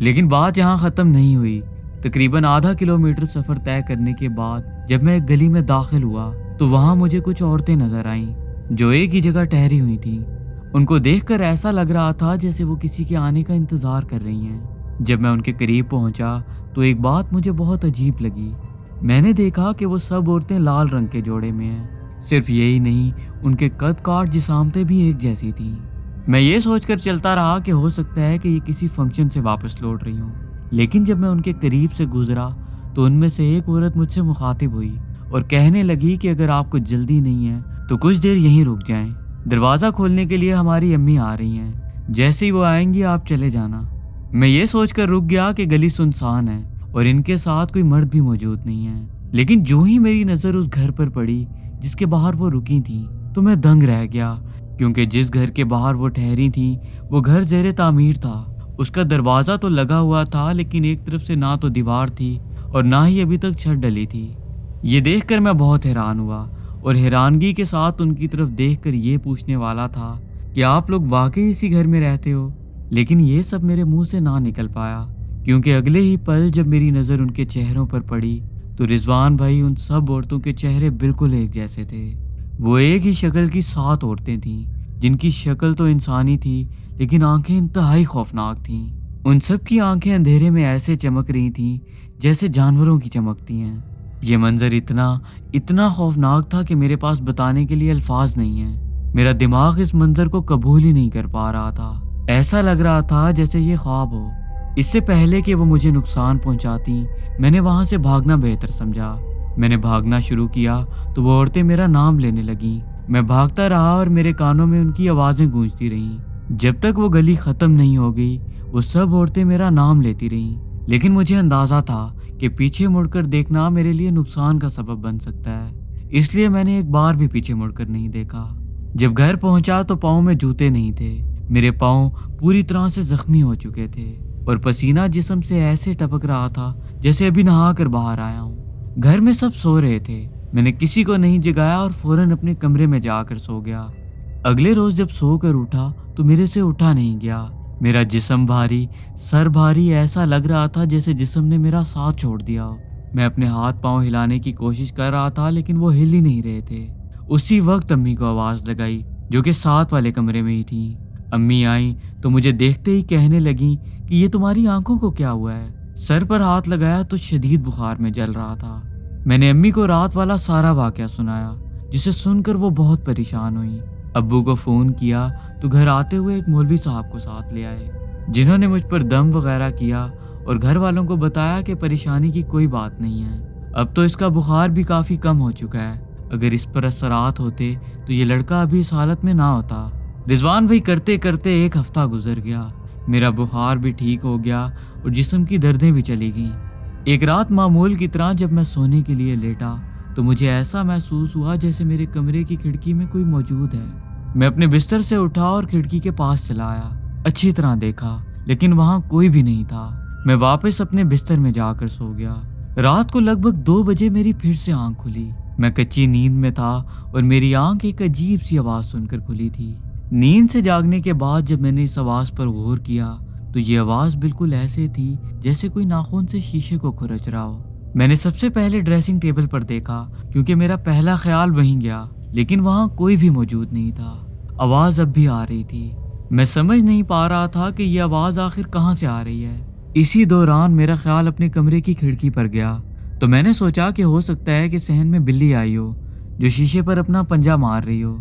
لیکن بات یہاں ختم نہیں ہوئی۔ تقریباً آدھا کلومیٹر سفر طے کرنے کے بعد جب میں ایک گلی میں داخل ہوا تو وہاں مجھے کچھ عورتیں نظر آئیں جو ایک ہی جگہ ٹہری ہوئی تھیں۔ ان کو دیکھ کر ایسا لگ رہا تھا جیسے وہ کسی کے آنے کا انتظار کر رہی ہیں۔ جب میں ان کے قریب پہنچا تو ایک بات مجھے بہت عجیب لگی۔ میں نے دیکھا کہ وہ سب عورتیں لال رنگ کے جوڑے میں ہیں۔ صرف یہی نہیں، ان کے قد کاٹ جسامتیں بھی ایک جیسی تھیں۔ میں یہ سوچ کر چلتا رہا کہ ہو سکتا ہے کہ یہ کسی فنکشن سے واپس لوٹ رہی ہوں، لیکن جب میں ان کے قریب سے گزرا تو ان میں سے ایک عورت مجھ سے مخاطب ہوئی اور کہنے لگی کہ اگر آپ کو جلدی نہیں ہے تو کچھ دیر یہیں رک جائیں، دروازہ کھولنے کے لیے ہماری امی آ رہی ہیں، جیسے ہی وہ آئیں گی آپ چلے جانا۔ میں یہ سوچ کر رک گیا کہ گلی سنسان ہے اور ان کے ساتھ کوئی مرد بھی موجود نہیں ہے، لیکن جو ہی میری نظر اس گھر پر پڑی جس کے باہر وہ رکی تھیں تو میں دنگ رہ گیا، کیونکہ جس گھر کے باہر وہ ٹھہری تھیں وہ گھر زیر تعمیر تھا۔ اس کا دروازہ تو لگا ہوا تھا لیکن ایک طرف سے نہ تو دیوار تھی اور نہ ہی ابھی تک چھت ڈلی تھی۔ یہ دیکھ کر میں بہت حیران ہوا اور حیرانگی کے ساتھ ان کی طرف دیکھ کر یہ پوچھنے والا تھا کہ آپ لوگ واقعی اسی گھر میں رہتے ہو، لیکن یہ سب میرے منہ سے نہ نکل پایا، کیونکہ اگلے ہی پل جب میری نظر ان کے چہروں پر پڑی تو رضوان بھائی ان سب عورتوں کے چہرے بالکل ایک جیسے تھے۔ وہ ایک ہی شکل کی 7 عورتیں تھیں جن کی شکل تو انسانی تھی لیکن آنکھیں انتہائی خوفناک تھیں۔ ان سب کی آنکھیں اندھیرے میں ایسے چمک رہی تھیں جیسے جانوروں کی چمکتی ہیں۔ یہ منظر اتنا خوفناک تھا کہ میرے پاس بتانے کے لیے الفاظ نہیں ہیں۔ میرا دماغ اس منظر کو قبول ہی نہیں کر پا رہا تھا۔ ایسا لگ رہا تھا جیسے یہ خواب ہو۔ اس سے پہلے کہ وہ مجھے نقصان پہنچاتی میں نے وہاں سے بھاگنا بہتر سمجھا۔ میں نے بھاگنا شروع کیا تو وہ عورتیں میرا نام لینے لگیں۔ میں بھاگتا رہا اور میرے کانوں میں ان کی آوازیں گونجتی رہیں۔ جب تک وہ گلی ختم نہیں ہو گئی وہ سب عورتیں میرا نام لیتی رہیں، لیکن مجھے اندازہ تھا کہ پیچھے مڑ کر دیکھنا میرے لیے نقصان کا سبب بن سکتا ہے، اس لیے میں نے ایک بار بھی پیچھے مڑ کر نہیں دیکھا۔ جب گھر پہنچا تو پاؤں میں جوتے نہیں تھے۔ میرے پاؤں پوری طرح سے زخمی ہو چکے تھے اور پسینہ جسم سے ایسے ٹپک رہا تھا جیسے ابھی نہا کر باہر آیا ہوں۔ گھر میں سب سو رہے تھے۔ میں نے کسی کو نہیں جگایا اور فوراً اپنے کمرے میں جا کر سو گیا۔ اگلے روز جب سو کر اٹھا تو میرے سے اٹھا نہیں گیا۔ میرا جسم بھاری، سر بھاری، ایسا لگ رہا تھا جیسے جسم نے میرا ساتھ چھوڑ دیا ہو۔ میں اپنے ہاتھ پاؤں ہلانے کی کوشش کر رہا تھا لیکن وہ ہل ہی نہیں رہے تھے۔ اسی وقت امی کو آواز لگائی جو کہ ساتھ والے کمرے میں ہی تھیں۔ امی آئیں تو مجھے دیکھتے ہی کہنے لگیں کہ یہ تمہاری آنکھوں کو کیا ہوا ہے؟ سر پر ہاتھ لگایا تو شدید بخار میں جل رہا تھا۔ میں نے امی کو رات والا سارا واقعہ سنایا، جسے سن کر وہ بہت پریشان ہوئی۔ ابو کو فون کیا تو گھر آتے ہوئے ایک مولوی صاحب کو ساتھ لے آئے، جنہوں نے مجھ پر دم وغیرہ کیا اور گھر والوں کو بتایا کہ پریشانی کی کوئی بات نہیں ہے، اب تو اس کا بخار بھی کافی کم ہو چکا ہے، اگر اس پر اثرات ہوتے تو یہ لڑکا ابھی اس حالت میں نہ ہوتا۔ رضوان بھائی کرتے کرتے ایک ہفتہ گزر گیا، میرا بخار بھی ٹھیک ہو گیا اور جسم کی دردیں بھی چلی گئیں۔ ایک رات معمول کی طرح جب میں سونے کے لیے لیٹا تو مجھے ایسا محسوس ہوا جیسے میرے کمرے کی کھڑکی میں کوئی موجود ہے۔ میں اپنے بستر سے اٹھا اور کھڑکی کے پاس چلا آیا، اچھی طرح دیکھا لیکن وہاں کوئی بھی نہیں تھا۔ میں واپس اپنے بستر میں جا کر سو گیا۔ رات کو لگ بھگ 2 بجے میری پھر سے آنکھ کھلی۔ میں کچی نیند میں تھا اور میری آنکھ ایک عجیب سی آواز سن کر کھلی تھی۔ نیند سے جاگنے کے بعد جب میں نے اس آواز پر غور کیا تو یہ آواز بالکل ایسے تھی جیسے کوئی ناخن سے شیشے کو کھرچ رہا ہو۔ میں نے سب سے پہلے ڈریسنگ ٹیبل پر دیکھا کیونکہ میرا پہلا خیال وہیں گیا، لیکن وہاں کوئی بھی موجود نہیں تھا۔ آواز اب بھی آ رہی تھی۔ میں سمجھ نہیں پا رہا تھا کہ یہ آواز آخر کہاں سے آ رہی ہے۔ اسی دوران میرا خیال اپنے کمرے کی کھڑکی پر گیا تو میں نے سوچا کہ ہو سکتا ہے کہ صحن میں بلی آئی ہو جو شیشے پر اپنا پنجہ مار رہی ہو۔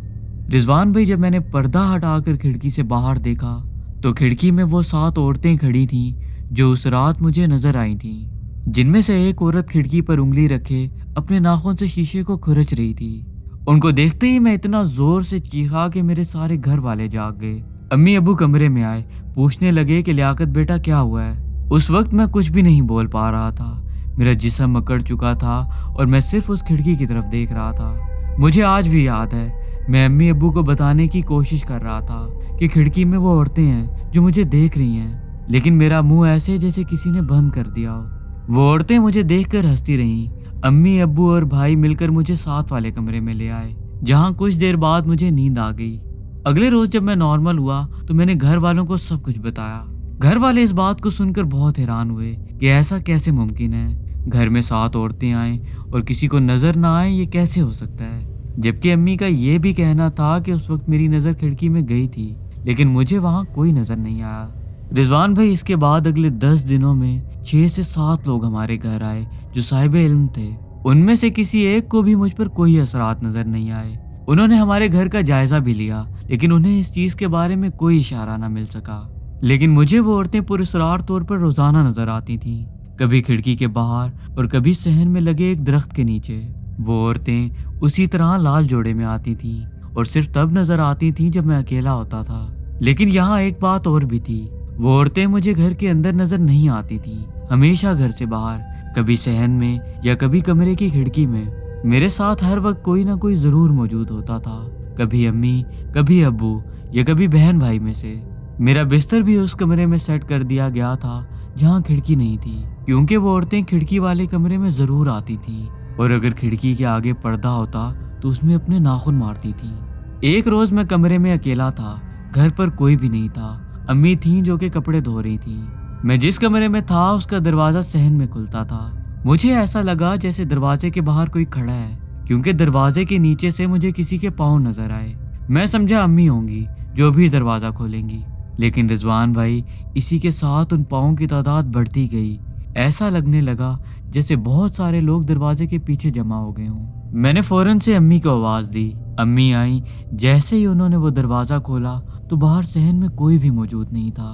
رضوان بھائی، جب میں نے پردہ ہٹا کر کھڑکی سے باہر دیکھا تو کھڑکی میں وہ 7 عورتیں کھڑی تھیں جو اس رات مجھے نظر آئی تھیں، جن میں سے ایک عورت کھڑکی پر انگلی رکھے اپنے ناخن سے شیشے کو کھرچ رہی تھی۔ ان کو دیکھتے ہی میں اتنا زور سے چیخا کہ میرے سارے گھر والے جاگ گئے۔ امی ابو کمرے میں آئے، پوچھنے لگے کہ لیاقت بیٹا کیا ہوا ہے؟ اس وقت میں کچھ بھی نہیں بول پا رہا تھا، میرا جسم اکڑ چکا تھا اور میں صرف اس کھڑکی کی طرف دیکھ رہا تھا۔ مجھے آج بھی یاد ہے، میں امی ابو کو بتانے کی کوشش کر رہا تھا کہ کھڑکی میں وہ عورتیں ہیں جو مجھے دیکھ رہی ہیں، لیکن میرا منہ ایسے جیسے کسی نے بند کر دیا ہو۔ وہ عورتیں مجھے دیکھ کر ہنستی رہیں۔ امی ابو اور بھائی مل کر مجھے ساتھ والے کمرے میں لے آئے، جہاں کچھ دیر بعد مجھے نیند آ گئی۔ اگلے روز جب میں نارمل ہوا تو میں نے گھر والوں کو سب کچھ بتایا، گھر والے اس بات کو سن کر بہت حیران ہوئے کہ ایسا کیسے ممکن ہے، گھر میں 7 عورتیں آئیں اور کسی کو نظر نہ آئے، یہ کیسے ہو سکتا ہے؟ جبکہ امی کا یہ بھی کہنا تھا کہ اس وقت میری نظر کھڑکی میں گئی تھی لیکن مجھے وہاں کوئی نظر نہیں آیا۔ رضوان بھائی، اس کے بعد اگلے 10 دنوں میں 6 سے 7 لوگ ہمارے گھر آئے جو صاحب علم تھے۔ ان میں سے کسی ایک کو بھی مجھ پر کوئی اثرات نظر نہیں آئے۔ انہوں نے ہمارے گھر کا جائزہ بھی لیا لیکن انہیں اس چیز کے بارے میں کوئی اشارہ نہ مل سکا۔ لیکن مجھے وہ عورتیں پراسرار طور پر روزانہ نظر آتی تھیں، کبھی کھڑکی کے باہر اور کبھی صحن میں لگے ایک درخت کے نیچے۔ وہ عورتیں اسی طرح لال جوڑے میں آتی تھیں اور صرف تب نظر آتی تھیں جب میں اکیلا ہوتا تھا۔ لیکن یہاں ایک بات اور بھی تھی، وہ عورتیں مجھے گھر کے اندر نظر نہیں آتی تھیں، ہمیشہ گھر سے باہر، کبھی صحن میں یا کبھی کمرے کی کھڑکی میں۔ میرے ساتھ ہر وقت کوئی نہ کوئی ضرور موجود ہوتا تھا، کبھی امی، کبھی ابو یا کبھی بہن بھائی میں سے۔ میرا بستر بھی اس کمرے میں سیٹ کر دیا گیا تھا جہاں کھڑکی نہیں تھی، کیونکہ وہ عورتیں کھڑکی والے کمرے میں ضرور آتی تھیں اور اگر کھڑکی کے آگے پردہ ہوتا تو اس میں اپنے ناخن مارتی تھیں۔ ایک روز میں کمرے میں اکیلا تھا، گھر پر کوئی بھی نہیں تھا، امی تھیں جو کہ کپڑے دھو رہی تھیں۔ میں جس کمرے میں تھا اس کا دروازہ صحن میں کھلتا تھا۔ مجھے ایسا لگا جیسے دروازے کے باہر کوئی کھڑا ہے، کیونکہ دروازے کے نیچے سے مجھے کسی کے پاؤں نظر آئے۔ میں سمجھا امی ہوں گی جو بھی دروازہ کھولیں گی، لیکن رضوان بھائی، اسی کے ساتھ ان پاؤں کی تعداد بڑھتی گئی۔ ایسا لگنے لگا جیسے بہت سارے لوگ دروازے کے پیچھے جمع ہو گئے ہوں۔ میں نے فوراً سے امی کو آواز دی، امی آئیں۔ جیسے ہی انہوں نے وہ دروازہ کھولا تو باہر صحن میں کوئی بھی موجود نہیں تھا۔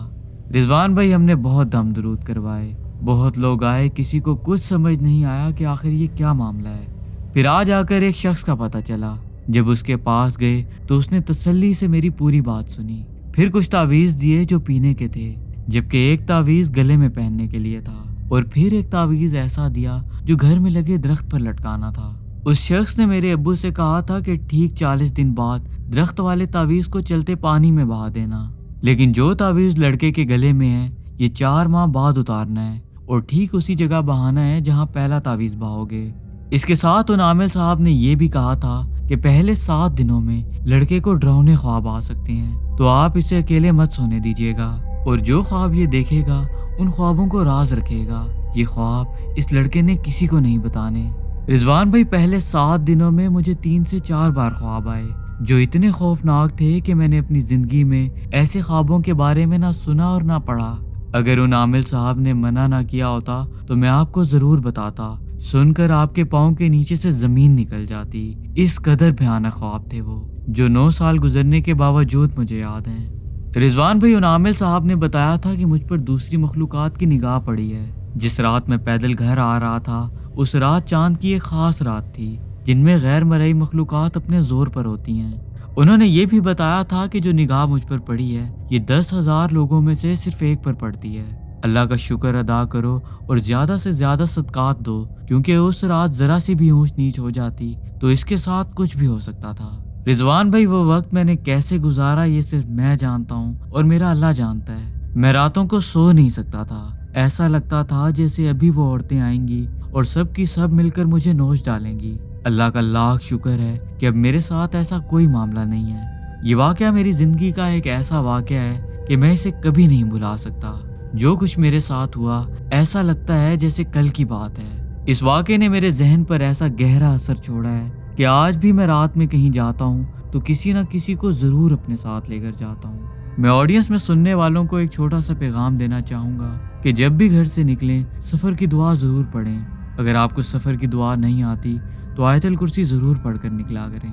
رضوان بھائی، ہم نے بہت دم درود کروائے، بہت لوگ آئے، کسی کو کچھ سمجھ نہیں آیا کہ آخر یہ کیا معاملہ ہے۔ پھر آج آ کر ایک شخص کا پتہ چلا۔ جب اس کے پاس گئے تو اس نے تسلی سے میری پوری بات سنی، پھر کچھ تعویذ دیے جو پینے کے تھے، جبکہ ایک تعویذ گلے میں پہننے کے لیے تھا، اور پھر ایک تعویذ ایسا دیا جو گھر میں لگے درخت پر لٹکانا تھا۔ اس شخص نے میرے ابو سے کہا تھا کہ ٹھیک 40 دن بعد درخت والے تعویذ کو چلتے پانی میں بہا دینا، لیکن جو تعویذ لڑکے کے گلے میں ہے یہ 4 ماہ بعد اتارنا ہے اور ٹھیک اسی جگہ بہانا ہے جہاں پہلا تعویذ بہاؤ گے۔ اس کے ساتھ ان عامل صاحب نے یہ بھی کہا تھا کہ پہلے 7 دنوں میں لڑکے کو ڈراؤنے خواب آ سکتے ہیں، تو آپ اسے اکیلے مت سونے دیجیے گا، اور جو خواب یہ دیکھے گا ان خوابوں کو راز رکھے گا۔ یہ خواب اس لڑکے نے کسی کو نہیں بتانے۔ رضوان بھائی، پہلے 7 دنوں میں مجھے 3 سے 4 بار خواب آئے جو اتنے خوفناک تھے کہ میں نے اپنی زندگی میں ایسے خوابوں کے بارے میں نہ سنا اور نہ پڑھا۔ اگر ان عامل صاحب نے منع نہ کیا ہوتا تو میں آپ کو ضرور بتاتا، سن کر آپ کے پاؤں کے نیچے سے زمین نکل جاتی۔ اس قدر بھیانک خواب تھے وہ، جو 9 سال گزرنے کے باوجود مجھے یاد ہیں۔ رضوان بھائی، ان عامل صاحب نے بتایا تھا کہ مجھ پر دوسری مخلوقات کی نگاہ پڑی ہے۔ جس رات میں پیدل گھر آ رہا تھا اس رات چاند کی ایک خاص رات تھی جن میں غیر مرئی مخلوقات اپنے زور پر ہوتی ہیں۔ انہوں نے یہ بھی بتایا تھا کہ جو نگاہ مجھ پر پڑی ہے یہ 10,000 لوگوں میں سے صرف ایک پر پڑتی ہے۔ اللہ کا شکر ادا کرو اور زیادہ سے زیادہ صدقات دو، کیونکہ اس رات ذرا سی بھی اونچ نیچ ہو جاتی تو اس کے ساتھ کچھ بھی ہو سکتا تھا۔ رضوان بھائی، وہ وقت میں نے کیسے گزارا یہ صرف میں جانتا ہوں اور میرا اللہ جانتا ہے۔ میں راتوں کو سو نہیں سکتا تھا، ایسا لگتا تھا جیسے ابھی وہ عورتیں آئیں گی اور سب کی سب مل کر مجھے نوچ ڈالیں گی۔ اللہ کا لاکھ شکر ہے کہ اب میرے ساتھ ایسا کوئی معاملہ نہیں ہے۔ یہ واقعہ میری زندگی کا ایک ایسا واقعہ ہے کہ میں اسے کبھی نہیں بھلا سکتا۔ جو کچھ میرے ساتھ ہوا ایسا لگتا ہے جیسے کل کی بات ہے۔ اس واقعے نے میرے ذہن پر ایسا گہرا اثر چھوڑا ہے کہ آج بھی میں رات میں کہیں جاتا ہوں تو کسی نہ کسی کو ضرور اپنے ساتھ لے کر جاتا ہوں۔ میں آڈینس میں سننے والوں کو ایک چھوٹا سا پیغام دینا چاہوں گا کہ جب بھی گھر سے نکلیں سفر کی دعا ضرور پڑھیں۔ اگر آپ کو سفر کی دعا نہیں آتی تو آیت الکرسی ضرور پڑھ کر نکلا کریں۔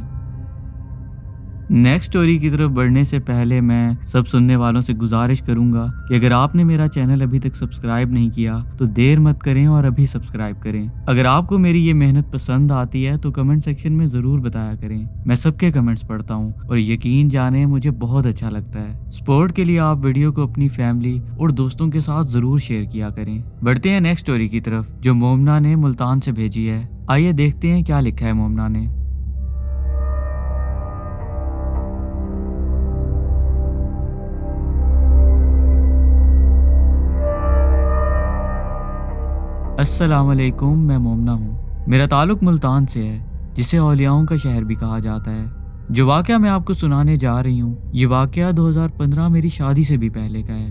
نیکسٹ سٹوری کی طرف بڑھنے سے پہلے میں سب سننے والوں سے گزارش کروں گا کہ اگر آپ نے میرا چینل ابھی تک سبسکرائب نہیں کیا تو دیر مت کریں اور ابھی سبسکرائب کریں۔ اگر آپ کو میری یہ محنت پسند آتی ہے تو کمنٹ سیکشن میں ضرور بتایا کریں، میں سب کے کمنٹس پڑھتا ہوں اور یقین جانیں مجھے بہت اچھا لگتا ہے۔ سپورٹ کے لیے آپ ویڈیو کو اپنی فیملی اور دوستوں کے ساتھ ضرور شیئر کیا کریں۔ بڑھتے ہیں نیکسٹ سٹوری کی طرف جو مومنہ نے ملتان سے بھیجی ہے۔ آئیے دیکھتے ہیں کیا لکھا ہے مومنہ نے۔ السلام علیکم، میں مومنہ ہوں۔ میرا تعلق ملتان سے ہے جسے اولیاؤں کا شہر بھی کہا جاتا ہے۔ جو واقعہ میں آپ کو سنانے جا رہی ہوں یہ واقعہ 2015 میری شادی سے بھی پہلے کا ہے۔